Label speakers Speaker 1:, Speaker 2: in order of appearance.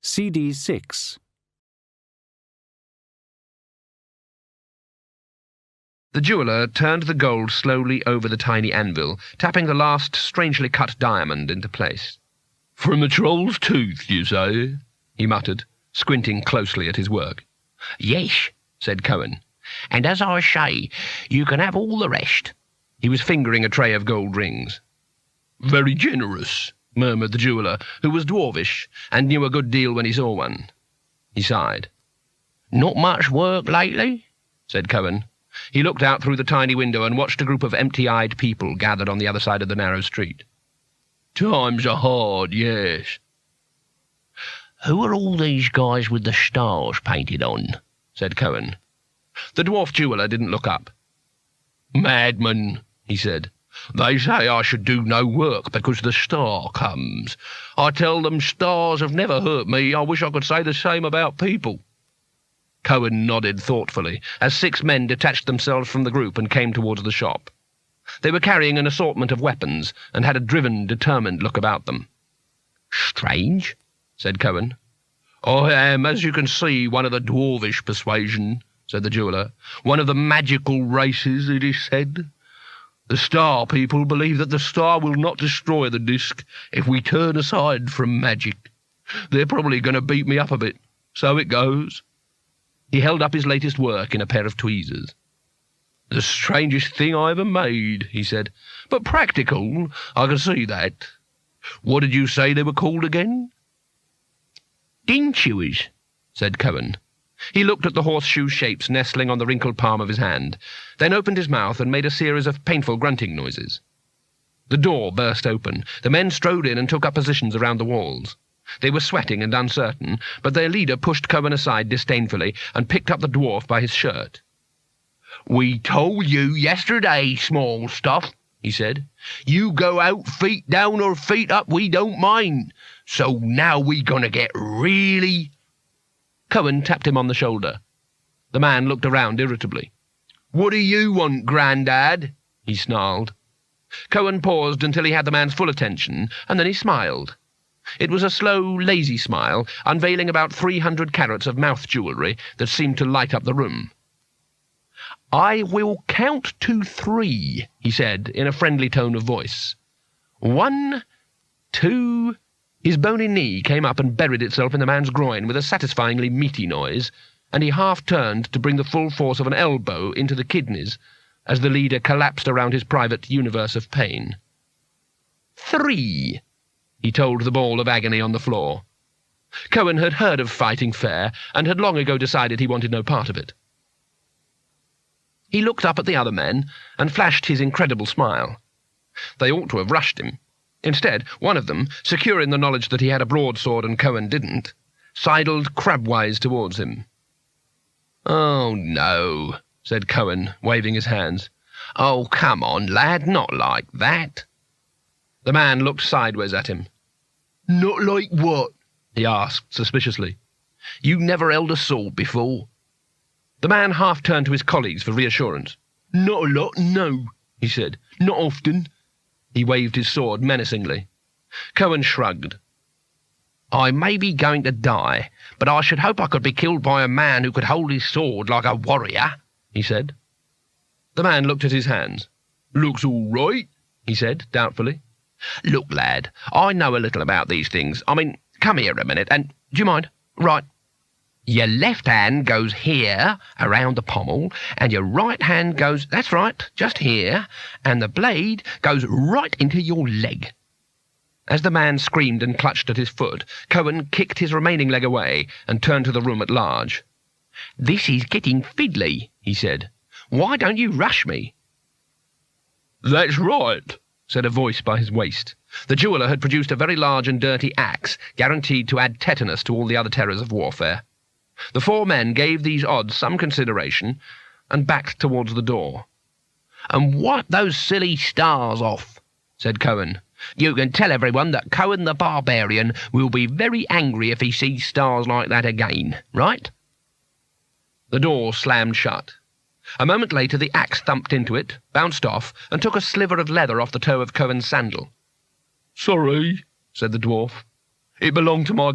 Speaker 1: CD 6.
Speaker 2: The jeweller turned the gold slowly over the tiny anvil, tapping the last strangely cut diamond into place. "From the troll's tooth, you say?" he muttered, squinting closely at his work.
Speaker 3: "Yes," said Cohen, "and as I say, you can have all the rest."
Speaker 2: He was fingering a tray of gold rings. "Very generous," murmured the jeweller, who was dwarfish and knew a good deal when he saw one. He sighed.
Speaker 3: "Not much work lately?"
Speaker 2: said Cohen. He looked out through the tiny window and watched a group of empty-eyed people gathered on the other side of the narrow street. "Times are hard, yes."
Speaker 3: "Who are all these guys with the stars painted on?" said Cohen.
Speaker 2: The dwarf jeweller didn't look up. "Madmen," he said. "They say I should do no work because the star comes. I tell them stars have never hurt me. I wish I could say the same about people." Cohen nodded thoughtfully as 6 men detached themselves from the group and came towards the shop. They were carrying an assortment of weapons and had a driven, determined look about them.
Speaker 3: "Strange," said Cohen.
Speaker 2: "I am, as you can see, one of the dwarvish persuasion," said the jeweller. "One of the magical races, it is said. The star people believe that the star will not destroy the disk if we turn aside from magic. They're probably going to beat me up a bit. So it goes." He held up his latest work in a pair of tweezers. "The strangest thing I ever made," he said. "But practical, I can see that. What did you say they were called again?"
Speaker 3: "Din chewers,"
Speaker 2: said Cohen. He looked at the horseshoe shapes nestling on the wrinkled palm of his hand, then opened his mouth and made a series of painful grunting noises. The door burst open. The men strode in and took up positions around the walls. They were sweating and uncertain, but their leader pushed Cohen aside disdainfully and picked up the dwarf by his shirt. "We told you yesterday, small stuff," he said. "You go out feet down or feet up, we don't mind. So now we gonna get really—" Cohen tapped him on the shoulder. The man looked around irritably. "What do you want, Grandad?" he snarled. Cohen paused until he had the man's full attention, and then he smiled. It was a slow, lazy smile, unveiling about 300 carats of mouth jewellery that seemed to light up the room. "I will count to 3, he said, in a friendly tone of voice. 1, 2... His bony knee came up and buried itself in the man's groin with a satisfyingly meaty noise, and he half-turned to bring the full force of an elbow into the kidneys as the leader collapsed around his private universe of pain. 3, he told the ball of agony on the floor. Cohen had heard of fighting fair, and had long ago decided he wanted no part of it. He looked up at the other men, and flashed his incredible smile. They ought to have rushed him. Instead, one of them, secure in the knowledge that he had a broadsword and Cohen didn't, sidled crabwise towards him. "Oh, no," said Cohen, waving his hands. "Oh, come on, lad, not like that." The man looked sideways at him. "Not like what?" he asked suspiciously. "You never held a sword before?" The man half-turned to his colleagues for reassurance. "Not a lot, no," he said. "Not often." He waved his sword menacingly. Cohen shrugged. "I may be going to die, but I should hope I could be killed by a man who could hold his sword like a warrior," he said. The man looked at his hands. "Looks all right," he said doubtfully. "Look, lad, I know a little about these things. I mean, come here a minute, and do you mind? Right. Your left hand goes here, around the pommel, and your right hand goes, that's right, just here, and the blade goes right into your leg." As the man screamed and clutched at his foot, Cohen kicked his remaining leg away and turned to the room at large. "This is getting fiddly," he said. "Why don't you rush me?" "That's right," said a voice by his waist. The jeweller had produced a very large and dirty axe, guaranteed to add tetanus to all the other terrors of warfare. The 4 men gave these odds some consideration and backed towards the door. "And wipe those silly stars off," said Cohen. "You can tell everyone that Cohen the Barbarian will be very angry if he sees stars like that again, right?" The door slammed shut. A moment later the axe thumped into it, bounced off, and took a sliver of leather off the toe of Cohen's sandal. "Sorry," said the dwarf. "It belonged to my